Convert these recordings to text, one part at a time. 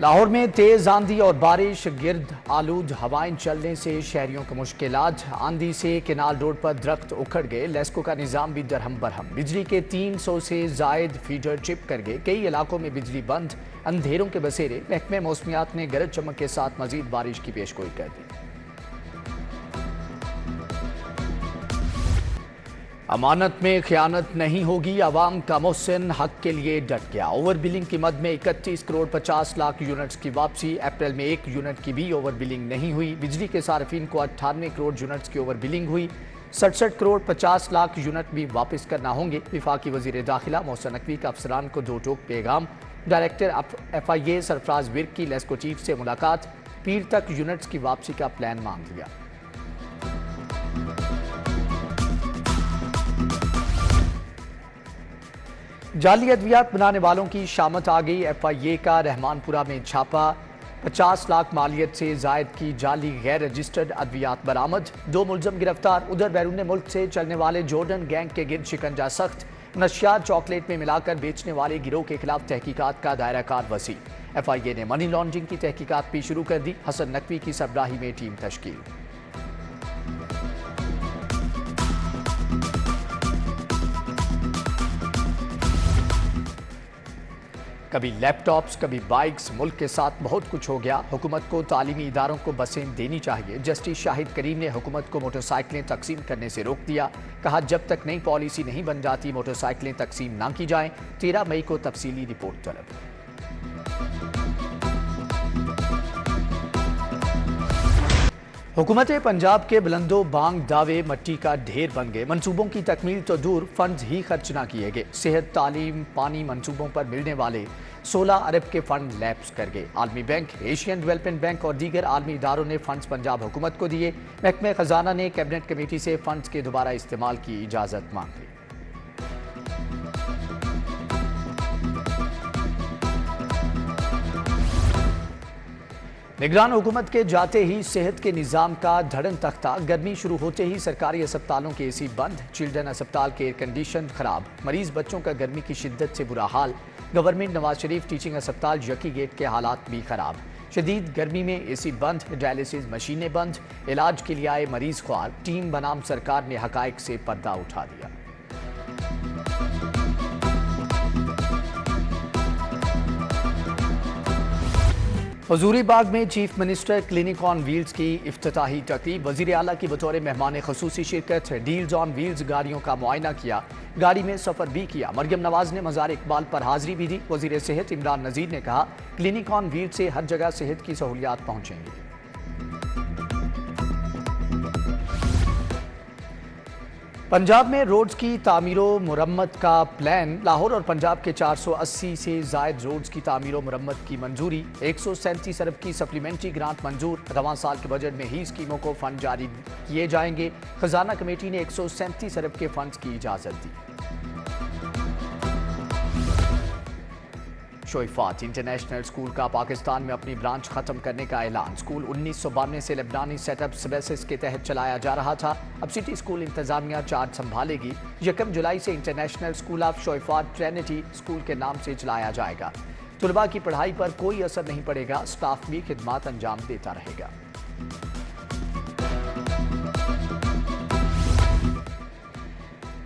لاہور میں تیز آندھی اور بارش، گرد آلود ہوائیں چلنے سے شہریوں کو مشکلات۔ آندھی سے کینال روڈ پر درخت اکھڑ گئے، لیسکو کا نظام بھی درہم برہم۔ بجلی کے 300 سے زائد فیڈر چپ کر گئے، کئی علاقوں میں بجلی بند، اندھیروں کے بسیرے۔ محکمہ موسمیات نے گرج چمک کے ساتھ مزید بارش کی پیشگوئی کر دی۔ امانت میں خیانت نہیں ہوگی، عوام کا محسن حق کے لیے ڈٹ گیا۔ اوور بلنگ کی مد میں 31 کروڑ 50 لاکھ یونٹس کی واپسی۔ اپریل میں 1 یونٹ کی بھی اوور بلنگ نہیں ہوئی۔ بجلی کے صارفین کو 98 کروڑ یونٹس کی اوور بلنگ ہوئی۔ 67 کروڑ 50 لاکھ یونٹ بھی واپس کرنا ہوں گے۔ وفاقی وزیر داخلہ محسن نقوی کا افسران کو دو ٹوک پیغام۔ ڈائریکٹر FIA سرفراز ورک کی لیسکو چیف سے ملاقات، پیر تک یونٹس کی واپسی کا پلان مانگ لیا۔ جعلی ادویات بنانے والوں کی شامت آ گئی۔ FIA کا رحمان پورہ میں چھاپا، 50 لاکھ مالیت سے زائد کی جعلی غیر رجسٹرڈ ادویات برآمد، 2 ملزم گرفتار۔ ادھر بیرون ملک سے چلنے والے جورڈن گینگ کے گرد شکنجہ سخت، نشیات چاکلیٹ میں ملا کر بیچنے والے گروہ کے خلاف تحقیقات کا دائرہ کار وسیع۔ FIA نے منی لانڈرنگ کی تحقیقات بھی شروع کر دی، حسن نقوی کی سربراہی میں ٹیم تشکیل۔ کبھی لیپ ٹاپس، کبھی بائکس، ملک کے ساتھ بہت کچھ ہو گیا۔ حکومت کو تعلیمی اداروں کو بسیں دینی چاہیے۔ جسٹس شاہد کریم نے حکومت کو موٹر سائیکلیں تقسیم کرنے سے روک دیا، کہا جب تک نئی پالیسی نہیں بن جاتی موٹر سائیکلیں تقسیم نہ کی جائیں۔ 13 مئی کو تفصیلی رپورٹ طلب۔ حکومت پنجاب کے بلند و بانگ دعوے مٹی کا ڈھیر بن گئے۔ منصوبوں کی تکمیل تو دور، فنڈز ہی خرچ نہ کیے گئے۔ صحت، تعلیم، پانی منصوبوں پر ملنے والے 16 ارب کے فنڈ لیپس کر گئے۔ عالمی بینک، ایشین ڈیولپمنٹ بینک اور دیگر عالمی اداروں نے فنڈز پنجاب حکومت کو دیے۔ محکمہ خزانہ نے کیبنٹ کمیٹی سے فنڈز کے دوبارہ استعمال کی اجازت مانگ لی۔ نگران حکومت کے جاتے ہی صحت کے نظام کا دھڑن تختہ۔ گرمی شروع ہوتے ہی سرکاری اسپتالوں کے AC بند، چلڈرن اسپتال کے ایئر کنڈیشن خراب، مریض بچوں کا گرمی کی شدت سے برا حال۔ گورنمنٹ نواز شریف ٹیچنگ اسپتال یکی گیٹ کے حالات بھی خراب، شدید گرمی میں AC بند، ڈائلیسس مشینیں بند، علاج کے لیے آئے مریض خوار۔ ٹیم بنام سرکار نے حقائق سے پردہ اٹھا دیا۔ حضوری باغ میں چیف منسٹر کلینک آن ویلز کی افتتاحی تقریب، وزیر اعلیٰ کی بطور مہمان خصوصی شرکت۔ ڈیلز آن ویلز گاڑیوں کا معائنہ کیا، گاڑی میں سفر بھی کیا۔ مریم نواز نے مزار اقبال پر حاضری بھی دی۔ وزیر صحت عمران نذیر نے کہا کلینک آن ویلز سے ہر جگہ صحت کی سہولیات پہنچیں گی۔ پنجاب میں روڈز کی تعمیر و مرمت کا پلان، لاہور اور پنجاب کے 480 سے زائد روڈز کی تعمیر و مرمت کی منظوری۔ 137 ارب کی سپلیمنٹری گرانٹ منظور، رواں سال کے بجٹ میں ہی اسکیموں کو فنڈ جاری کیے جائیں گے۔ خزانہ کمیٹی نے 137 ارب کے فنڈز کی اجازت دی۔ شویفات انٹرنیشنل اسکول کا پاکستان میں اپنی برانچ ختم کرنے کا اعلان۔ اسکول 1992 سے لبنانی سیٹ اپ سبیسس کے تحت چلایا جا رہا تھا، اب سٹی اسکول انتظامیہ چارج سنبھالے گی۔ 1 جولائی سے international school of Choueifat trinity school کے نام سے چلایا جائے گا۔ طلباء کی پڑھائی پر کوئی اثر نہیں پڑے گا، اسٹاف بھی خدمات انجام دیتا رہے گا۔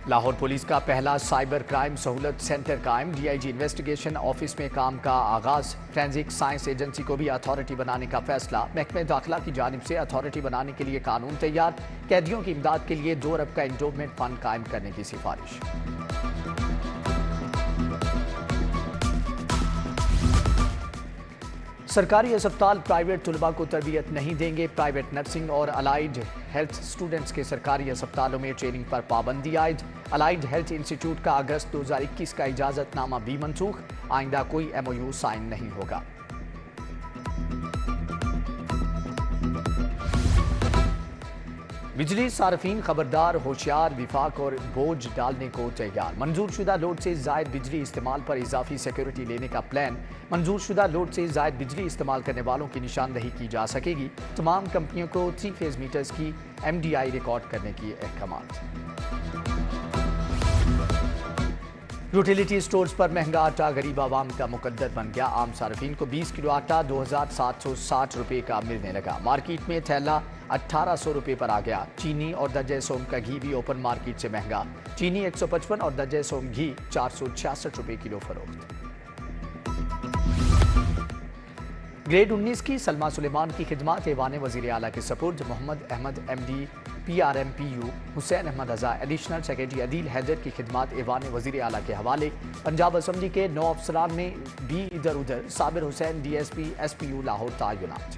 لاہور پولیس کا پہلا سائبر کرائم سہولت سینٹر قائم، DIG انویسٹیگیشن آفس میں کام کا آغاز۔ فرینزک سائنس ایجنسی کو بھی اتھارٹی بنانے کا فیصلہ، محکمہ داخلہ کی جانب سے اتھارٹی بنانے کے لیے قانون تیار۔ قیدیوں کی امداد کے لیے 2 ارب کا انڈومنٹ فنڈ قائم کرنے کی سفارش۔ سرکاری اسپتال پرائیویٹ طلباء کو تربیت نہیں دیں گے۔ پرائیویٹ نرسنگ اور الائیڈ ہیلتھ اسٹوڈنٹس کے سرکاری اسپتالوں میں ٹریننگ پر پابندی عائد۔ الائیڈ ہیلتھ انسٹیٹیوٹ کا اگست 2021 کا اجازت نامہ بھی منسوخ، آئندہ کوئی MOU سائن نہیں ہوگا۔ بجلی صارفین خبردار، ہوشیار، وفاق اور بوجھ ڈالنے کو تیار۔ منظور شدہ لوڈ سے زائد بجلی استعمال پر اضافی سیکیورٹی لینے کا پلان۔ منظور شدہ لوڈ سے زائد بجلی استعمال کرنے والوں کی نشاندہی کی جا سکے گی۔ تمام کمپنیوں کو 3 فیز میٹرز کی MDI ریکارڈ کرنے کی احکامات۔ یوٹیلیٹی سٹورز پر مہنگا آٹا غریب عوام کا مقدر بن گیا. عام صارفین کو 20 کلو آٹا 2760 روپے کا ملنے لگا. مارکیٹ میں تھیلا 1800 روپے پر آ گیا. چینی اور درجہ سوم کا گھی بھی اوپن مارکیٹ سے مہنگا. چینی 155 اور درجہ سوم گھی 466 روپے کلو فروخت. گریڈ 19 کی سلما سلیمان کی خدمات ایوان وزیر اعلیٰ کے سپرد. محمد احمد ایم ڈی PRMPU حسین احمد رضا ایڈیشنل سیکریٹری عدیل حیدر کی خدمات ایوان وزیر اعلیٰ کے حوالے. پنجاب اسمبلی کے 9 افسران میں بھی ادھر ادھر. صابر حسین DSP SPU لاہور تعینات.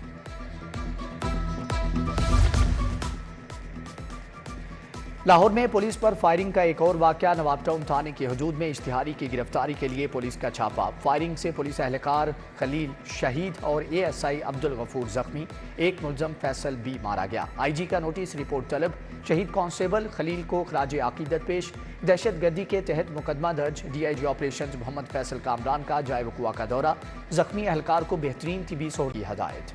لاہور میں پولیس پر فائرنگ کا ایک اور واقعہ. نواب ٹاؤن تھانے کے حدود میں اشتہاری کی گرفتاری کے لیے پولیس کا چھاپا. فائرنگ سے پولیس اہلکار خلیل شہید اور ASI عبدالغفور زخمی. ایک ملزم فیصل بھی مارا گیا. IG کا نوٹس رپورٹ طلب. شہید کانسٹیبل خلیل کو خراج عقیدت پیش. دہشت گردی کے تحت مقدمہ درج. DIG آپریشنز محمد فیصل کامران کا جائے وقوع کا دورہ. زخمی اہلکار کو بہترین طبی سہولت کی ہدایت.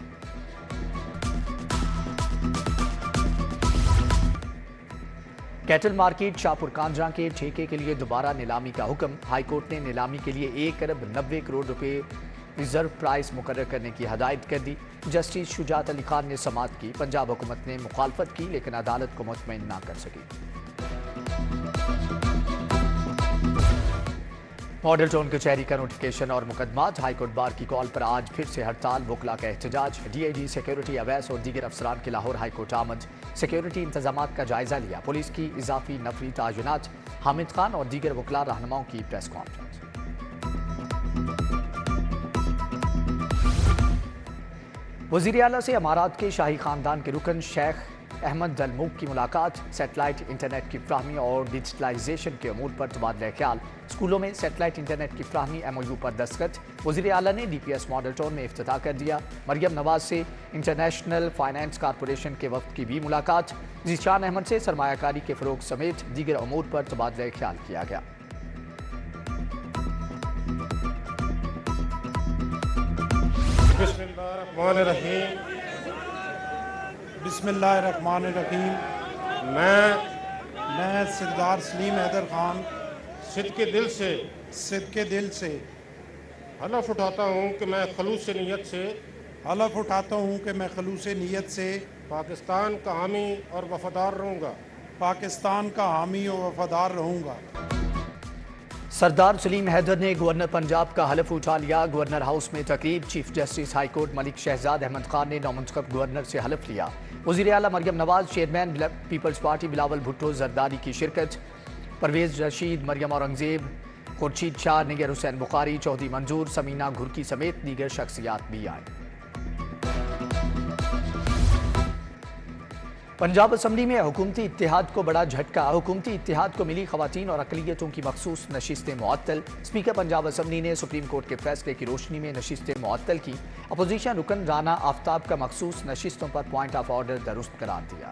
کیٹل مارکیٹ شاہپور کانجرا کے ٹھیکے کے لیے دوبارہ نیلامی کا حکم. ہائی کورٹ نے نیلامی کے لیے 1 ارب 90 کروڑ روپے ریزرو پرائز مقرر کرنے کی ہدایت کر دی. جسٹس شجاعت علی خان نے سماعت کی. پنجاب حکومت نے مخالفت کی لیکن عدالت کو مطمئن نہ کر سکی. ماڈل ٹاؤن کچہری کا نوٹیفکیشن اور مقدمات. ہائی کورٹ بار کی کال پر آج پھر سے ہڑتال. وکلا کا احتجاج. DIG سیکیورٹی اویس اور دیگر افسران کے لاہور ہائی کورٹ آمد. سیکیورٹی انتظامات کا جائزہ لیا. پولیس کی اضافی نفری تعینات. حامد خان اور دیگر وکلا رہنماؤں کی پریس کانفرنس. وزیر اعلیٰ سے امارات کے شاہی خاندان کے رکن شیخ احمد دلموک کی ملاقات. سیٹلائٹ انٹرنیٹ کی فراہمی اور ڈیجیٹلائزیشن کے امور پر تبادلہ خیال. اسکولوں میں سیٹلائٹ انٹرنیٹ کی فراہمی MOU پر دستخط. وزیر اعلیٰ نے DPS ماڈل ٹاؤن میں افتتاح کر دیا. مریم نواز سے انٹرنیشنل فائنانس کارپوریشن کے وفد کی بھی ملاقات. ذیشان احمد سے سرمایہ کاری کے فروغ سمیت دیگر امور پر تبادلہ خیال کیا گیا. بسم اللہ الرحمن الرحیم. میں سردار سلیم حیدر خان صدق دل سے حلف اٹھاتا ہوں کہ میں خلوص نیت سے پاکستان کا حامی اور وفادار رہوں گا. سردار سلیم حیدر نے گورنر پنجاب کا حلف اٹھا لیا. گورنر ہاؤس میں تقریب. Chief justice high court Malik Shahzad Ahmad Khan نے نومنتخب گورنر سے حلف لیا. وزیر اعلیٰ Maryam Nawaz, chairman peoples party Bilawal Bhutto Zardari کی شرکت. پرویز رشید، مریم اورنگزیب، خورشید شاہ، نگر حسین بخاری، چودھری منظور، سمینہ گھرکی سمیت دیگر شخصیات بھی آئیں. پنجاب اسمبلی میں حکومتی اتحاد کو بڑا جھٹکا. حکومتی اتحاد کو ملی خواتین اور اقلیتوں کی مخصوص نشستیں معطل. اسپیکر پنجاب اسمبلی نے سپریم کورٹ کے فیصلے کی روشنی میں نشستیں معطل کی. اپوزیشن رکن رانا آفتاب کا مخصوص نشستوں پر پوائنٹ آف آرڈر درست قرار دیا.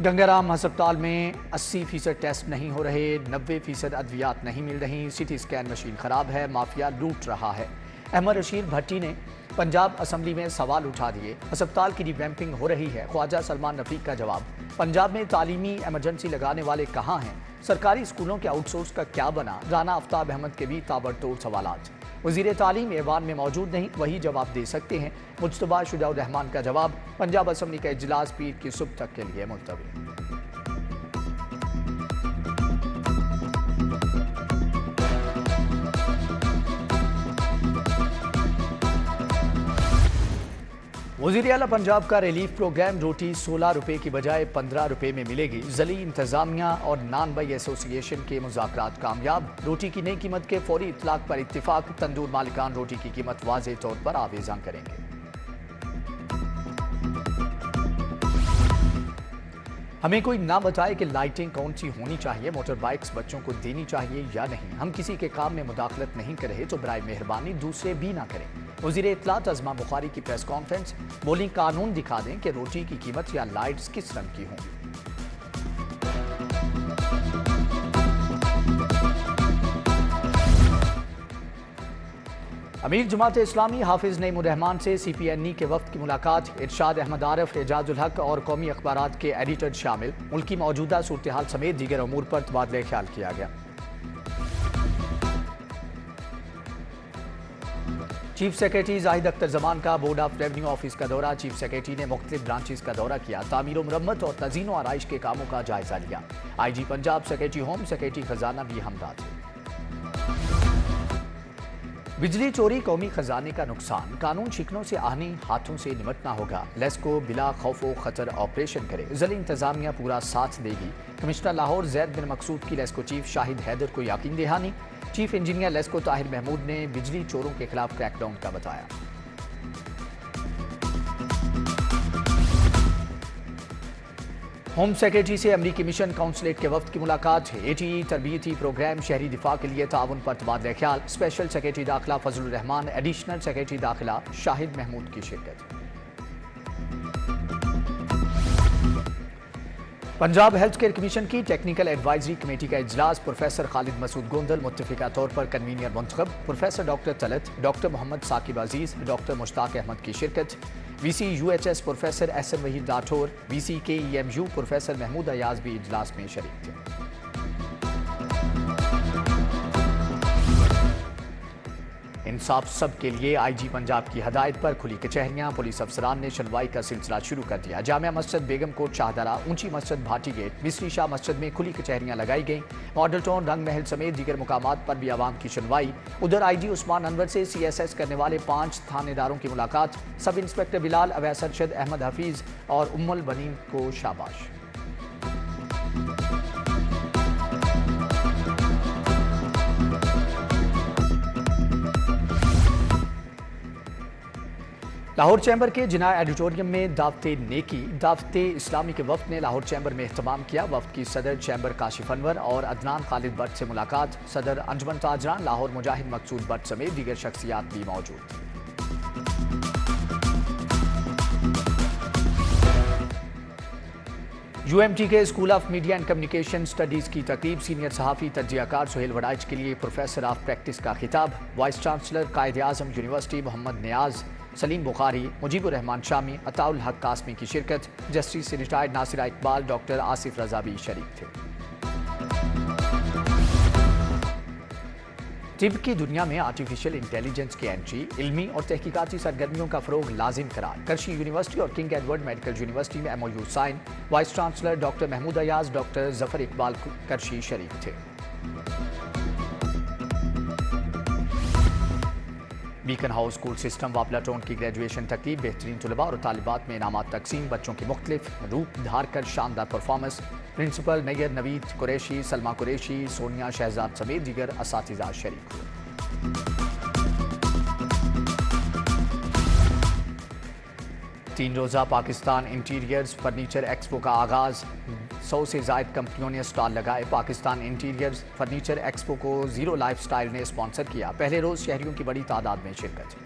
گنگارام ہسپتال میں 80% ٹیسٹ نہیں ہو رہے. 90% ادویات نہیں مل رہی. CT اسکین مشین خراب ہے. مافیا لوٹ رہا ہے. احمد رشید بھٹی نے پنجاب اسمبلی میں سوال اٹھا دیے. ہسپتال کی ری ویمپنگ ہو رہی ہے. خواجہ سلمان رفیق کا جواب. پنجاب میں تعلیمی ایمرجنسی لگانے والے کہاں ہیں؟ سرکاری اسکولوں کے آؤٹ سورس کا کیا بنا؟ رانا آفتاب احمد کے بھی تابڑتوڑ سوالات. وزیر تعلیم ایوان میں موجود نہیں، وہی جواب دے سکتے ہیں. مجتبیٰ شجاع الرحمان کا جواب. پنجاب اسمبلی کا اجلاس پیر کی صبح تک کے لیے ملتوی. وزیر اعلیٰ پنجاب کا ریلیف پروگرام. روٹی 16 روپے کی بجائے 15 روپے میں ملے گی. ضلعی انتظامیہ اور نان بائی ایسوسی ایشن کے مذاکرات کامیاب. روٹی کی نئی قیمت کے فوری اطلاق پر اتفاق. تندور مالکان روٹی کی قیمت واضح طور پر آویزاں کریں گے. ہمیں کوئی نہ بتائے کہ لائٹیں کون سی ہونی چاہیے، موٹر بائکس بچوں کو دینی چاہیے یا نہیں. ہم کسی کے کام میں مداخلت نہیں کر رہے تو برائے مہربانی دوسرے بھی نہ کریں. وزیر اطلاعات ازما بخاری کی پریس کانفرنس. بولی قانون دکھا دیں کہ روٹی کی قیمت یا لائٹس کس رنگ کی ہوں. امیر جماعت اسلامی حافظ نعیم الرحمان سے CPNE کے وفد کی ملاقات، ارشاد احمد عارف، اعجاز الحق اور قومی اخبارات کے ایڈیٹر شامل، ملکی موجودہ صورتحال سمیت دیگر امور پر تبادلہ خیال کیا گیا۔ چیف سیکریٹری زاہد اختر زمان کا بورڈ آف ریونیو آفس کا دورہ، چیف سیکریٹری نے مختلف برانچز کا دورہ کیا، تعمیر و مرمت اور تزئین و آرائش کے کاموں کا جائزہ لیا۔ IG Punjab, secretary home, secretary خزانہ بھی ہمراہ تھے۔ بجلی چوری قومی خزانے کا نقصان، قانون شکنوں سے آہنی ہاتھوں سے نمٹنا ہوگا، لیسکو بلا خوف و خطر آپریشن کرے، ضلعی انتظامیہ پورا ساتھ دے گی، کمشنر لاہور زید بن مقصود کی لیسکو چیف شاہد حیدر کو یقین دہانی، چیف انجینئر لیسکو طاہر محمود نے بجلی چوروں کے خلاف کریک ڈاؤن کا بتایا۔ ہوم سیکریٹری سے امریکی مشن کونسلیٹ کے وفد کی ملاقات، ATE تربیتی پروگرام شہری دفاع کے لیے تعاون پر تبادلہ خیال، اسپیشل سیکریٹری داخلہ فضل الرحمان، ایڈیشنل سیکریٹری داخلہ شاہد محمود کی شرکت۔ پنجاب ہیلتھ کیئر کمیشن کی ٹیکنیکل ایڈوائزری کمیٹی کا اجلاس، پروفیسر خالد مسعود گوندل متفقہ طور پر کنوینئر منتخب، professor doctor Talat, doctor Muhammad Saqib Aziz, doctor Mushtaq Ahmed کی شرکت، VC UHS professor SN Waheed Rathore, VC KEMU professor Mahmood Ayaz بھی اجلاس میں شریک تھے۔ انصاف سب کے لیے IG پنجاب کی ہدایت پر کھلی کچہریاں، پولیس افسران نے شنوائی کا سلسلہ شروع کر دیا۔ جامعہ مسجد بیگم کوٹ شاہدرہ، اونچی مسجد بھاٹی گیٹ، مصری شاہ مسجد میں کھلی کچہریاں لگائی گئیں، ماڈل ٹاؤن، رنگ محل سمیت دیگر مقامات پر بھی عوام کی شنوائی۔ ادھر IG عثمان انور سے CSS کرنے والے 5 تھانے داروں کی ملاقات، سب انسپکٹر بلال، اویس ارشد، احمد حفیظ اور البنین کو شاباش۔ لاہور چیمبر کے جناح ایڈیٹوریم میں دعوت نیکی، دعوت اسلامی کے وفد نے لاہور چیمبر میں اہتمام کیا۔ وفد کی صدر چیمبر کاشف انور اور عدنان خالد بٹ سے ملاقات، صدر انجمن تاجران لاہور مجاہد مقصود بٹ سمیت دیگر شخصیات بھی موجود تھیں۔ UMT کے school of media and communication studies کی تقریب، سینئر صحافی تجزیہ کار سہیل وڑائچ کے لیے پروفیسر آف پریکٹس کا خطاب، vice chancellor Quaid Azam university محمد نیاز، سلیم بخاری، مجیب الرحمان شامی، عطاء الحق قاسمی کی شرکت، جسٹس سے ریٹائرڈ ناصرہ اقبال، ڈاکٹر آصف رضا بھی شریک تھے۔ طب کی دنیا میں آرٹیفیشل انٹیلیجنس کی انٹری، علمی اور تحقیقاتی سرگرمیوں کا فروغ لازم قرار، کرشی یونیورسٹی اور کنگ ایڈورڈ میڈیکل یونیورسٹی میں MOU sign, vice chancellor doctor Mahmood Ayaz, doctor Zafar Iqbal کرشی شریک تھے۔ بیکن ہاؤس اسکول سسٹم واپلا ٹون کی گریجویشن تقریب، بہترین طلباء اور طالبات میں انعامات تقسیم، بچوں کی مختلف روپ دھار کر شاندار پرفارمنس، پرنسپل نیئر نوید قریشی، سلمہ قریشی، سونیا شہزاد سمیت دیگر اساتذہ شریک ہوئے۔ 3 روزہ پاکستان انٹیریئرز فرنیچر ایکسپو کا آغاز، 100 سے زائد کمپنیوں نے اسٹال لگائے۔ پاکستان انٹیریئرز فرنیچر ایکسپو کو زیرو لائف سٹائل نے اسپانسر کیا، پہلے روز شہریوں کی بڑی تعداد میں شرکت۔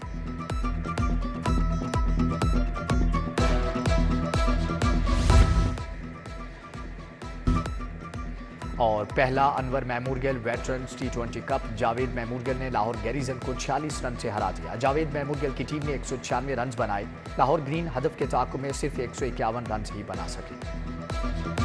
اور پہلا Anwar memorial veterans T20 cup, Javed memorial نے لاہور گیریزن کو 46 رن سے ہرا دیا۔ جاوید میموریل کی ٹیم نے 196 رنز بنائے، لاہور گرین ہدف کے تعاقب میں صرف 151 رنز ہی بنا سکی۔